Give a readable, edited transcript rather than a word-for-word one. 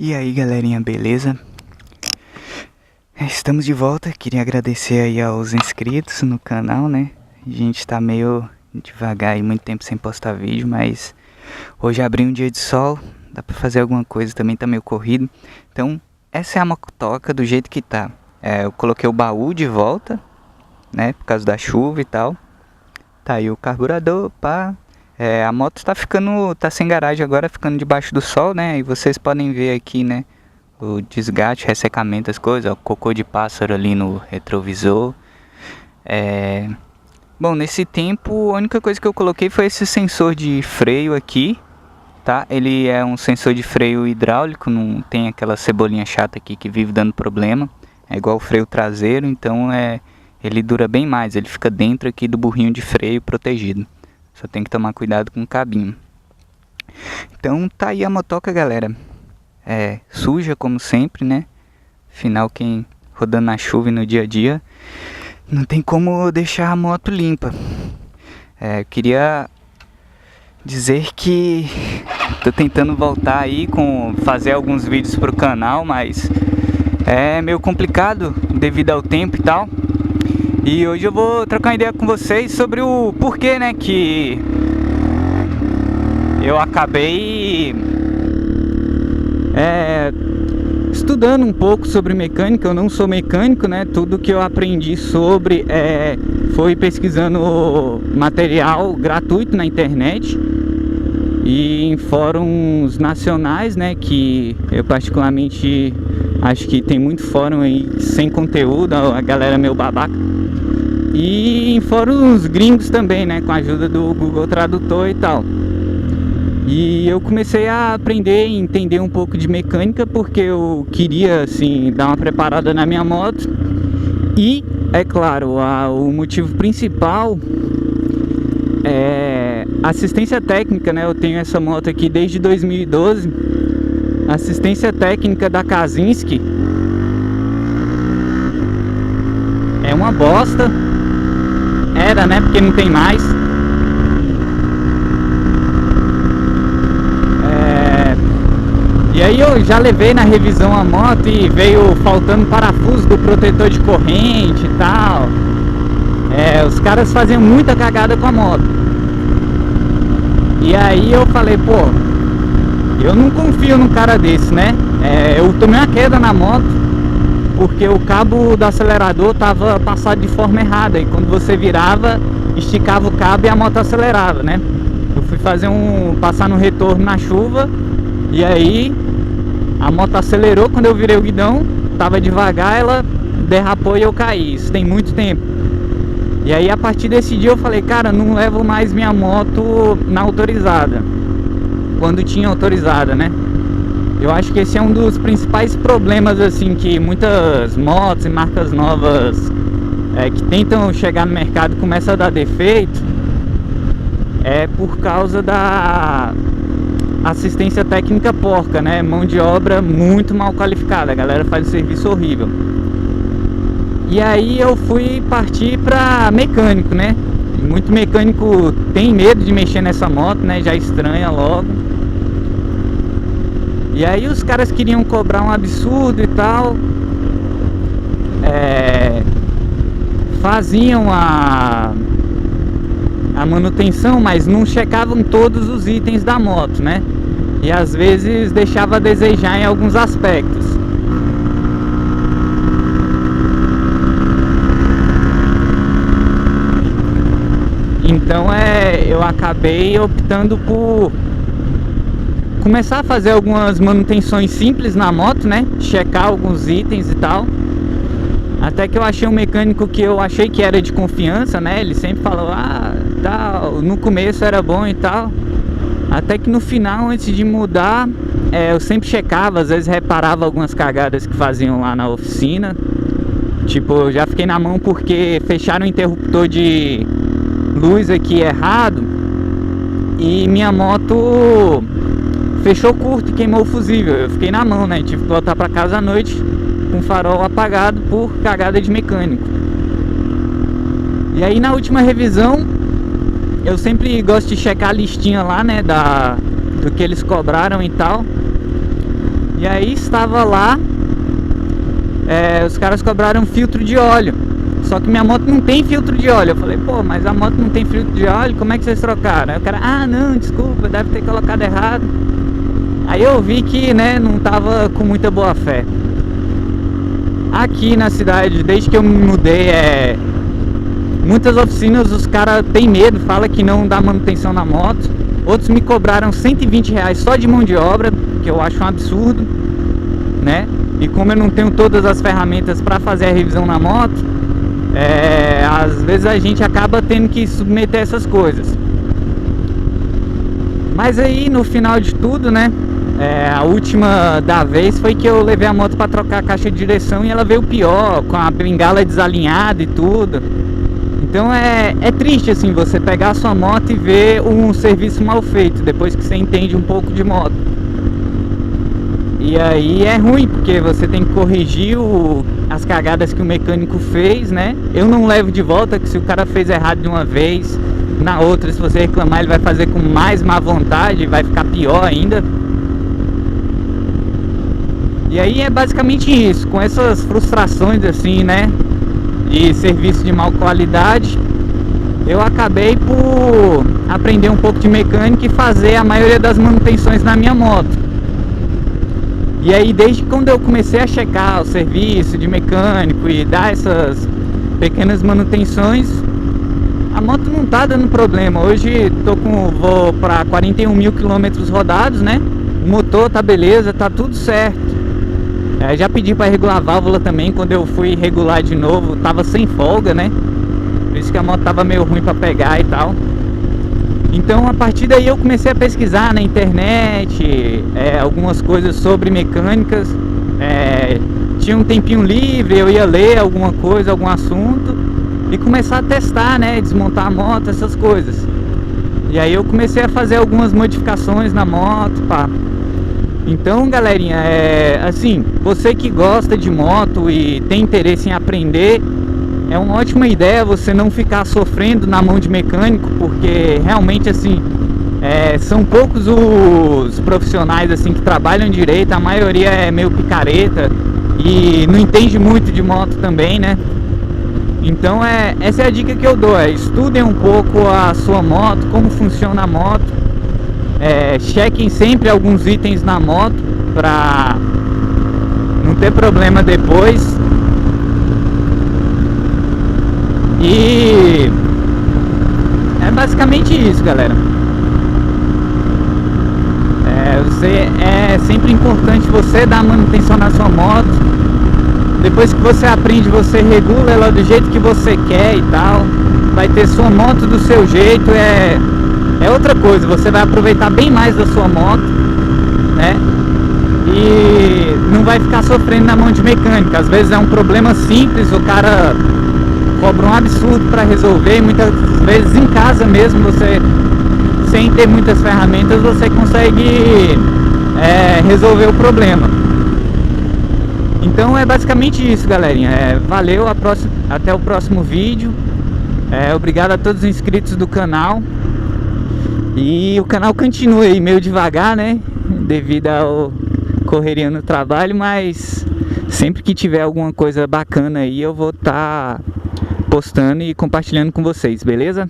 E aí galerinha, beleza? Estamos de volta, queria agradecer aí aos inscritos no canal, né? A gente tá meio devagar e muito tempo sem postar vídeo, mas hoje abri um dia de sol, dá pra fazer alguma coisa, também tá meio corrido. Então essa é a motoca do jeito que tá. Eu coloquei o baú de volta, né? Por causa da chuva e tal. Tá aí o carburador, pá. A moto tá sem garagem agora, ficando debaixo do sol, né? E vocês podem ver aqui, né? O desgaste, ressecamento, as coisas, ó, cocô de pássaro ali no retrovisor. Bom, nesse tempo a única coisa que eu coloquei foi esse sensor de freio aqui, tá? Ele é um sensor de freio hidráulico, não tem aquela cebolinha chata aqui que vive dando problema. É igual o freio traseiro, então ele dura bem mais, ele fica dentro aqui do burrinho de freio protegido. Só tem que tomar cuidado com o cabinho. Então tá aí a motoca, galera. Suja como sempre, né? Afinal, quem rodando na chuva e no dia a dia, não tem como deixar a moto limpa. Eu queria dizer que tô tentando voltar aí fazer alguns vídeos pro canal, mas é meio complicado devido ao tempo e tal. E hoje eu vou trocar uma ideia com vocês sobre o porquê, né, que eu acabei estudando um pouco sobre mecânica. Eu não sou mecânico, né? Tudo que eu aprendi sobre foi pesquisando material gratuito na internet e em fóruns nacionais, né? Que eu particularmente acho que tem muito fórum aí sem conteúdo, a galera meio babaca. E em fóruns gringos também, né? Com a ajuda do Google Tradutor e tal. E eu comecei a aprender e entender um pouco de mecânica porque eu queria, assim, dar uma preparada na minha moto. E, é claro, o motivo principal é assistência técnica, né? Eu tenho essa moto aqui desde 2012. Assistência técnica da Kazinski é uma bosta. Era, né? Porque não tem mais. E aí eu já levei na revisão a moto e veio faltando parafuso do protetor de corrente e tal. Os caras faziam muita cagada com a moto. E aí eu falei, pô, eu não confio num cara desse, né? Eu tomei uma queda na moto porque o cabo do acelerador tava passado de forma errada. E quando você virava, esticava o cabo e a moto acelerava, né? Eu fui passar no retorno na chuva. E aí a moto acelerou, quando eu virei o guidão, tava devagar, ela derrapou e eu caí. Isso tem muito tempo. E aí a partir desse dia eu falei, cara, não levo mais minha moto na autorizada. Quando tinha autorizada, né? Eu acho que esse é um dos principais problemas, assim, que muitas motos e marcas novas que tentam chegar no mercado começam a dar defeito. É por causa da assistência técnica porca, né? Mão de obra muito mal qualificada, a galera faz um serviço horrível. E aí eu fui partir pra mecânico, né? Muito mecânico tem medo de mexer nessa moto, né? Já estranha logo. E aí os caras queriam cobrar um absurdo e tal. Faziam a manutenção, mas não checavam todos os itens da moto, né? E às vezes deixava a desejar em alguns aspectos. Então eu acabei optando por começar a fazer algumas manutenções simples na moto, né? Checar alguns itens e tal. Até que eu achei um mecânico que eu achei que era de confiança, né? Ele sempre falou, tal, no começo era bom e tal. Até que no final, antes de mudar, eu sempre checava, às vezes reparava algumas cagadas que faziam lá na oficina. Tipo, eu já fiquei na mão porque fecharam o interruptor de luz aqui errado e minha moto fechou curto e queimou o fusível. Eu fiquei na mão, né? Tive que voltar pra casa à noite com o farol apagado por cagada de mecânico. E aí na última revisão eu sempre gosto de checar a listinha lá, né, do que eles cobraram e tal. E aí estava lá, os caras cobraram filtro de óleo. Só que minha moto não tem filtro de óleo. Eu falei, pô, mas a moto não tem filtro de óleo, como é que vocês trocaram? Aí o cara, ah não, desculpa, deve ter colocado errado. Aí eu vi que, né, não tava com muita boa fé. Aqui na cidade, desde que eu me mudei, muitas oficinas os caras têm medo, fala que não dá manutenção na moto. Outros me cobraram 120 reais só de mão de obra, que eu acho um absurdo, né? E como eu não tenho todas as ferramentas para fazer a revisão na moto, às vezes a gente acaba tendo que submeter essas coisas. Mas aí no final de tudo, né, a última da vez foi que eu levei a moto para trocar a caixa de direção e ela veio pior, com a bengala desalinhada e tudo. Então é triste assim você pegar a sua moto e ver um serviço mal feito depois que você entende um pouco de moto. E aí é ruim, porque você tem que corrigir as cagadas que o mecânico fez, né? Eu não levo de volta, que se o cara fez errado de uma vez, na outra, se você reclamar, ele vai fazer com mais má vontade, vai ficar pior ainda. E aí é basicamente isso, com essas frustrações assim, né, de serviço de má qualidade, eu acabei por aprender um pouco de mecânica e fazer a maioria das manutenções na minha moto. E aí desde quando eu comecei a checar o serviço de mecânico e dar essas pequenas manutenções, a moto não tá dando problema. Hoje vou para 41 mil quilômetros rodados, né? O motor tá beleza, tá tudo certo. Já pedi para regular a válvula também. Quando eu fui regular de novo, tava sem folga, né? Por isso que a moto tava meio ruim para pegar e tal. Então a partir daí eu comecei a pesquisar na internet algumas coisas sobre mecânicas. Tinha um tempinho livre, eu ia ler alguma coisa, algum assunto e começar a testar, né, desmontar a moto, essas coisas. E aí eu comecei a fazer algumas modificações na moto, pá. Então galerinha, assim, você que gosta de moto e tem interesse em aprender, é uma ótima ideia você não ficar sofrendo na mão de mecânico, porque realmente assim, são poucos os profissionais assim que trabalham direito, a maioria é meio picareta e não entende muito de moto também, né? Então essa é a dica que eu dou, estudem um pouco a sua moto, como funciona a moto, chequem sempre alguns itens na moto para não ter problema depois. E é basicamente isso, galera. É sempre importante você dar manutenção na sua moto. Depois que você aprende, você regula ela do jeito que você quer e tal. Vai ter sua moto do seu jeito, é outra coisa. Você vai aproveitar bem mais da sua moto, né? E não vai ficar sofrendo na mão de mecânica. Às vezes é um problema simples, o cara cobra um absurdo para resolver. E muitas vezes em casa mesmo, você sem ter muitas ferramentas, você consegue resolver o problema. Então é basicamente isso, galerinha. Valeu, até o próximo vídeo. Obrigado a todos os inscritos do canal. E o canal continua aí meio devagar, né, devido ao correria no trabalho, mas sempre que tiver alguma coisa bacana aí eu vou estar postando e compartilhando com vocês, beleza?